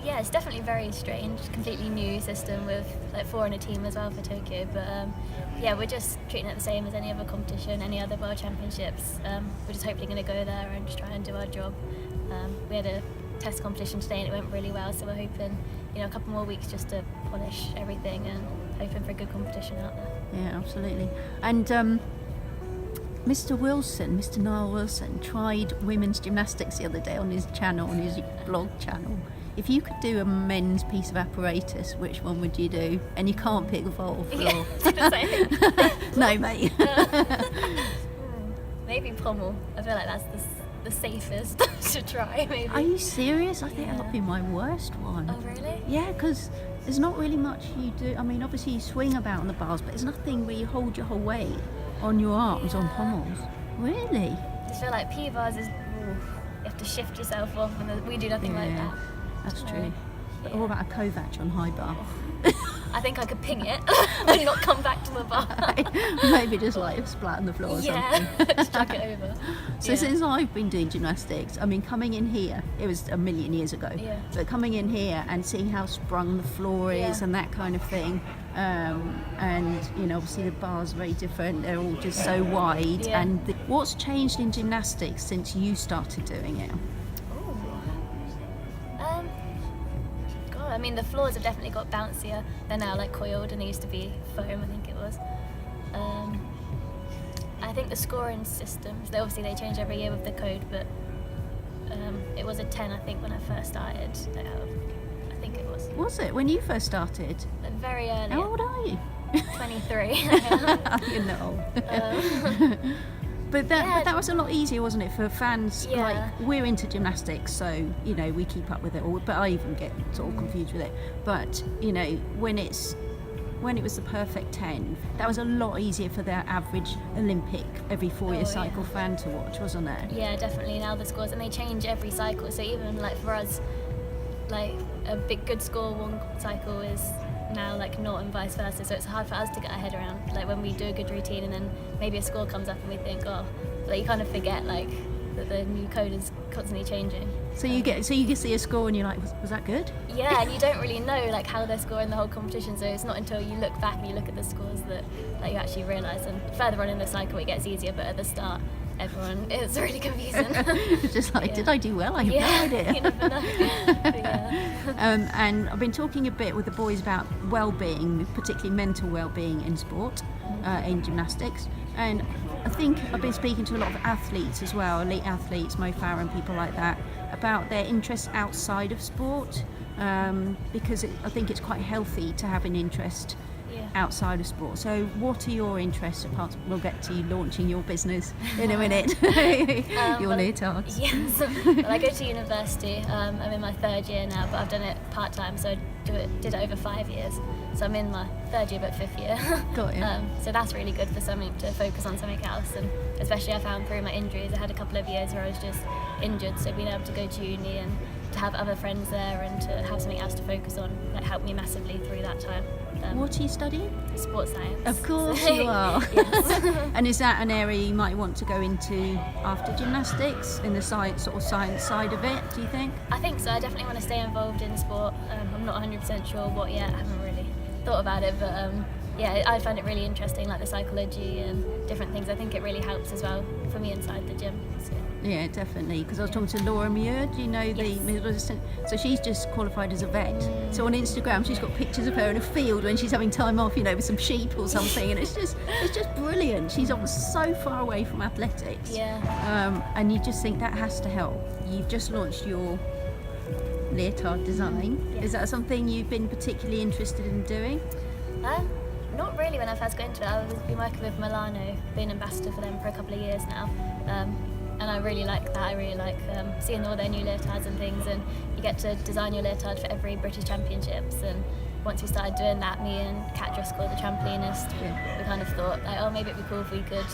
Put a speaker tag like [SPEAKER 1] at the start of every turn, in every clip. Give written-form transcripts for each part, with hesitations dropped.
[SPEAKER 1] Yeah, it's definitely very strange, completely new system with like 4 in a team as well for Tokyo. But yeah, we're just treating it the same as any other competition, any other World Championships. We're just hopefully going to go there and just try and do our job. We had a test competition today and it went really well, so we're hoping, a couple more weeks just to polish everything and hoping for a good competition out there.
[SPEAKER 2] Yeah, absolutely. And Mr. Niall Wilson, tried women's gymnastics the other day on his blog channel. If you could do a men's piece of apparatus, which one would you do? And you can't pick vault or floor.
[SPEAKER 1] Yeah,
[SPEAKER 2] no, mate.
[SPEAKER 1] Maybe pommel. I feel like that's the safest to try, maybe.
[SPEAKER 2] Are you serious? I think that would be my worst one.
[SPEAKER 1] Oh, really?
[SPEAKER 2] Yeah, because there's not really much you do. I mean, obviously you swing about on the bars, but there's nothing where you hold your whole weight on your arms on pommels. Really?
[SPEAKER 1] I just feel like P-bars is, you have to shift yourself off, and we do nothing like that.
[SPEAKER 2] That's true. But what about a Kovac on high bar?
[SPEAKER 1] I think I could ping it and not come back to the bar.
[SPEAKER 2] Maybe just like splat on the floor or something.
[SPEAKER 1] Just chuck it over.
[SPEAKER 2] So since I've been doing gymnastics, I mean, coming in here, it was a million years ago, but coming in here and seeing how sprung the floor is and that kind of thing, and obviously the bars are very different, they're all just so wide. And what's changed in gymnastics since you started doing it?
[SPEAKER 1] I mean, the floors have definitely got bouncier. They're now like coiled, and they used to be foam, I think it was. I think the scoring systems, they change every year with the code, but it was a 10, I think, when I first started. I think it was.
[SPEAKER 2] Was it when you first started?
[SPEAKER 1] Very early.
[SPEAKER 2] How old are you?
[SPEAKER 1] 23.
[SPEAKER 2] You know. But that was a lot easier, wasn't it, for fans? Like, we're into gymnastics, so we keep up with it all. But I even get sort of confused with it. But when it was the perfect 10, that was a lot easier for their average Olympic every 4-year cycle fan to watch, wasn't it?
[SPEAKER 1] Yeah, definitely. Now the scores, and they change every cycle. So even like for us, like a big good score one cycle is now like not, and vice versa, so it's hard for us to get our head around, like when we do a good routine and then maybe a score comes up and we think, you kind of forget like that the new code is constantly changing.
[SPEAKER 2] So you can see a score and you're like, was that good?
[SPEAKER 1] Yeah, and you don't really know like how they're scoring the whole competition, so it's not until you look back and you look at the scores that you actually realise. And further on in the cycle it gets easier, but at the start it's really confusing.
[SPEAKER 2] It's just like, did I do well? I have no idea.
[SPEAKER 1] You never know.
[SPEAKER 2] And I've been talking a bit with the boys about well-being, particularly mental well-being in sport, in gymnastics. And I think I've been speaking to a lot of athletes as well, elite athletes, Mo Farah and people like that, about their interests outside of sport, because I think it's quite healthy to have an interest outside of sport. So what are your interests, apart we'll get to you launching your business in a minute. Your leotards.
[SPEAKER 1] Yes. Well, I go to university. I'm in my 3rd year now, but I've done it part-time, so I did it over 5 years. So I'm in my 3rd year but 5th year.
[SPEAKER 2] Got you.
[SPEAKER 1] So that's really good for something to focus on something else, and especially I found through my injuries, I had a couple of years where I was just injured, so being able to go to uni and to have other friends there and to have something else to focus on, that helped me massively through that time.
[SPEAKER 2] What are you studying?
[SPEAKER 1] Sports science.
[SPEAKER 2] Of course you are.
[SPEAKER 1] Yes.
[SPEAKER 2] And is that an area you might want to go into after gymnastics, in the science side of it, do you think?
[SPEAKER 1] I think so. I definitely want to stay involved in sport. I'm not 100% sure what yet. I haven't really thought about it, but I find it really interesting, like the psychology and different things. I think it really helps as well for me inside the gym. So.
[SPEAKER 2] Yeah, definitely, because I was talking to Laura Muir, do you know the middle assistant? So she's just qualified as a vet. So on Instagram she's got pictures of her in a field when she's having time off, with some sheep or something, and it's just brilliant. She's so far away from athletics. And you just think that has to help. You've just launched your leotard design. Is that something you've been particularly interested in doing?
[SPEAKER 1] Not really when I first got into it. I've been working with Milano, being ambassador for them for a couple of years now. And I really like that. I really like seeing all their new leotards and things, and you get to design your leotard for every British Championships. And once we started doing that, me and Kat Driscoll, the trampolinist, we kind of thought like, maybe it'd be cool if we could,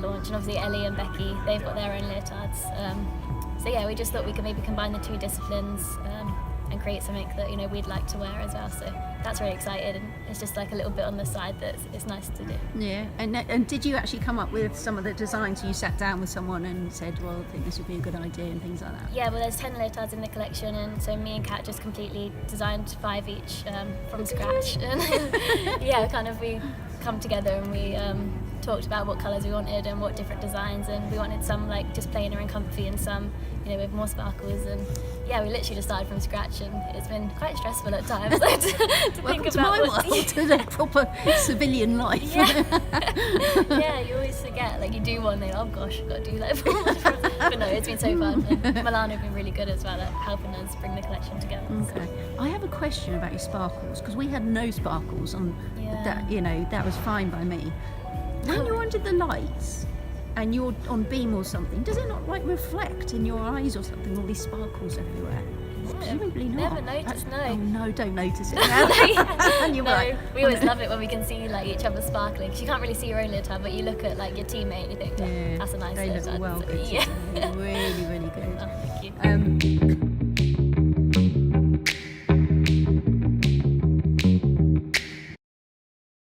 [SPEAKER 1] launch. And obviously Ellie and Becky, they've got their own leotards. So we just thought we could maybe combine the two disciplines and create something that, you know, we'd like to wear as well. So that's really exciting, and it's just like a little bit on the side that it's nice to do.
[SPEAKER 2] Yeah, and did you actually come up with some of the designs? You sat down with someone and said, well, I think this would be a good idea and things like that?
[SPEAKER 1] Yeah, well, there's 10 leotards in the collection, and so me and Kat just completely designed 5 each from scratch. And yeah, kind of we come together and we talked about what colours we wanted and what different designs, and we wanted some like just plainer and comfy, and some, you know, with more sparkles. And yeah, we literally just started from scratch, and it's been quite stressful at times. Like, to
[SPEAKER 2] Welcome
[SPEAKER 1] think
[SPEAKER 2] to
[SPEAKER 1] about
[SPEAKER 2] my world, to a proper civilian life.
[SPEAKER 1] Yeah. Yeah, you always forget, like you do one thing, oh gosh, I've got to do that. But no, it's been so fun. And Milan have been really good as well at helping us bring the collection together.
[SPEAKER 2] Okay. I have a question about your sparkles, because we had no sparkles on that, you know, that was fine by me. When you're under the lights and you're on beam or something, does it not like reflect in your eyes or something, all these sparkles everywhere? Presumably not.
[SPEAKER 1] Never noticed, no.
[SPEAKER 2] Oh no, don't notice it now. And you're right.
[SPEAKER 1] We always love it when we can see like each other sparkling, because you can't really see your own leotard, but you look at like your teammate and you think,
[SPEAKER 2] Yeah,
[SPEAKER 1] that's a nice
[SPEAKER 2] they
[SPEAKER 1] leotard.
[SPEAKER 2] look well
[SPEAKER 1] So,
[SPEAKER 2] good.
[SPEAKER 1] yeah.
[SPEAKER 2] Really, really good.
[SPEAKER 1] Oh, thank you.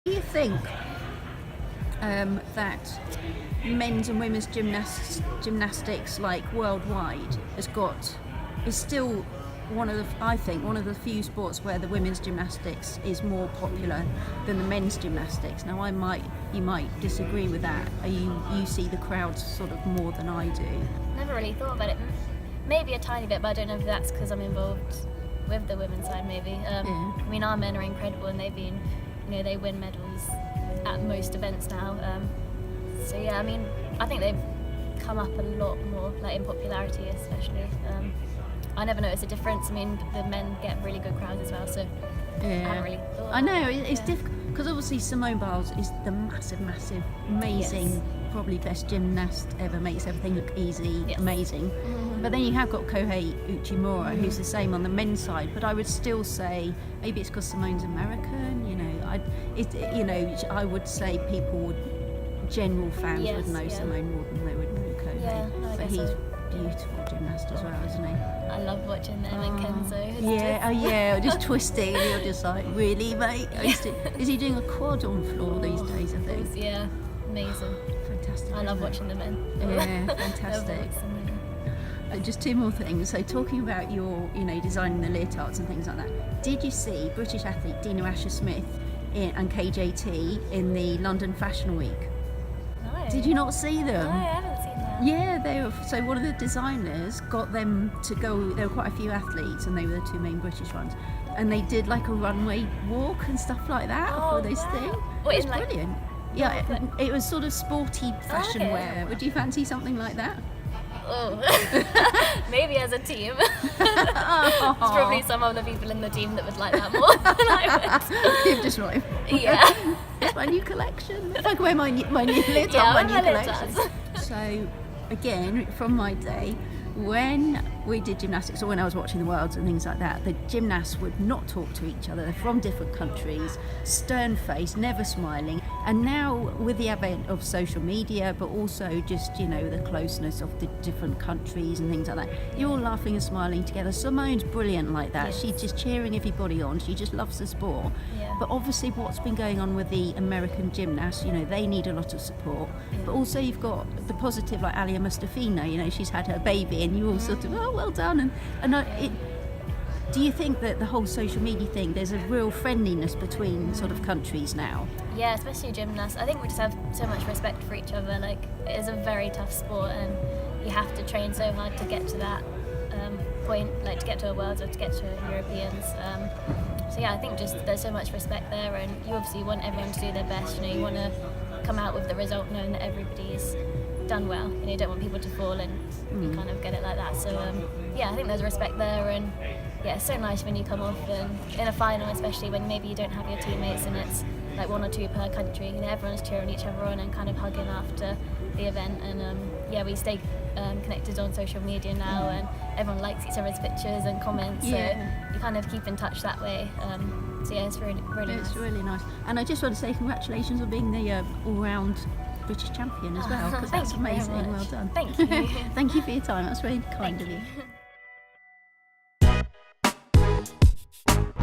[SPEAKER 2] Do you think that men's and women's gymnastics, like worldwide, is still one of the few sports where the women's gymnastics is more popular than the men's gymnastics? Now, you might disagree with that. You see the crowds sort of more than I do.
[SPEAKER 1] Never really thought about it. Maybe a tiny bit, but I don't know if that's because I'm involved with the women's side. Maybe. I mean, our men are incredible, and they've been, you know, they win medals at most events now. So yeah, I mean, I think they've come up a lot more, like in popularity, especially. I never noticed a difference. I mean, the men get really good crowds as well, so I haven't really thought.
[SPEAKER 2] I know it's difficult, because obviously Simone Biles is the massive, amazing, probably best gymnast ever, makes everything look easy, amazing. But then you have got Kohei Uchimura, who's the same on the men's side. But I would still say maybe it's because Simone's American. You know, I would say general fans would know Simone more than they would know Kohei.
[SPEAKER 1] Yeah, I
[SPEAKER 2] but
[SPEAKER 1] guess
[SPEAKER 2] he's
[SPEAKER 1] so.
[SPEAKER 2] beautiful gymnast as well, isn't he?
[SPEAKER 1] I love watching them and Kenzo.
[SPEAKER 2] Yeah, just twisting, and you're just like, really, mate? Is he doing a quad on floor these days, I think?
[SPEAKER 1] Yeah, amazing.
[SPEAKER 2] Fantastic.
[SPEAKER 1] I love watching the men.
[SPEAKER 2] Yeah, fantastic. Just 2 more things. So talking about your, you know, designing the leotards and things like that, did you see British athlete Dina Asher-Smith and KJT in the London Fashion Week?
[SPEAKER 1] No.
[SPEAKER 2] Did you not see them?
[SPEAKER 1] No, I haven't seen that.
[SPEAKER 2] Yeah, so one of the designers got them to go. There were quite a few athletes, and they were the 2 main British ones, and they did like a runway walk and stuff like that for this thing.
[SPEAKER 1] What,
[SPEAKER 2] it was
[SPEAKER 1] in, like,
[SPEAKER 2] brilliant. Yeah, it was sort of sporty fashion
[SPEAKER 1] okay.
[SPEAKER 2] wear. Would you fancy something like that?
[SPEAKER 1] Oh, maybe as a team. There's probably some other people in the team that would like that more than I would.
[SPEAKER 2] You've just right.
[SPEAKER 1] Yeah.
[SPEAKER 2] It's my new collection. If I can wear my new leotard,
[SPEAKER 1] Yeah,
[SPEAKER 2] my
[SPEAKER 1] my
[SPEAKER 2] new collection.
[SPEAKER 1] leotards.
[SPEAKER 2] So, again, from my day, when we did gymnastics, or when I was watching the Worlds and things like that, the gymnasts would not talk to each other. They're from different countries, stern-faced, never smiling. And now, with the advent of social media, but also just, you know, the closeness of the different countries and things like that, you're all laughing and smiling together. Simone's brilliant like that.
[SPEAKER 1] Yes.
[SPEAKER 2] She's just cheering everybody on. She just loves the sport.
[SPEAKER 1] Yeah.
[SPEAKER 2] But obviously what's been going on with the American gymnasts, you know, they need a lot of support. But also you've got the positive, like Alia Mustafina, you know, she's had her baby, and you all sort of, oh, well done. Do you think that the whole social media thing, there's a real friendliness between sort of countries now?
[SPEAKER 1] Yeah, especially gymnasts. I think we just have so much respect for each other. Like, it is a very tough sport, and you have to train so hard to get to that point, like to get to a Worlds or to get to Europeans. So yeah, I think just there's so much respect there, and you obviously want everyone to do their best. You know, you want to come out with the result knowing that everybody's done well. You know, you don't want people to fall, and you kind of get it like that. So yeah, I think there's respect there, and yeah, it's so nice when you come off and in a final, especially when maybe you don't have your teammates and it's like 1 or 2 per country. You know, everyone's cheering each other on and kind of hugging after the event, and yeah, we stay connected on social media now, and everyone likes each other's pictures and comments, so you kind of keep in touch that way. So yeah, it's really nice.
[SPEAKER 2] It's really nice. And I just want to say congratulations on being the all-round British champion as well, because that's amazing. Well done.
[SPEAKER 1] Thank you.
[SPEAKER 2] Thank you for your time. That's really kind of you.
[SPEAKER 3] much.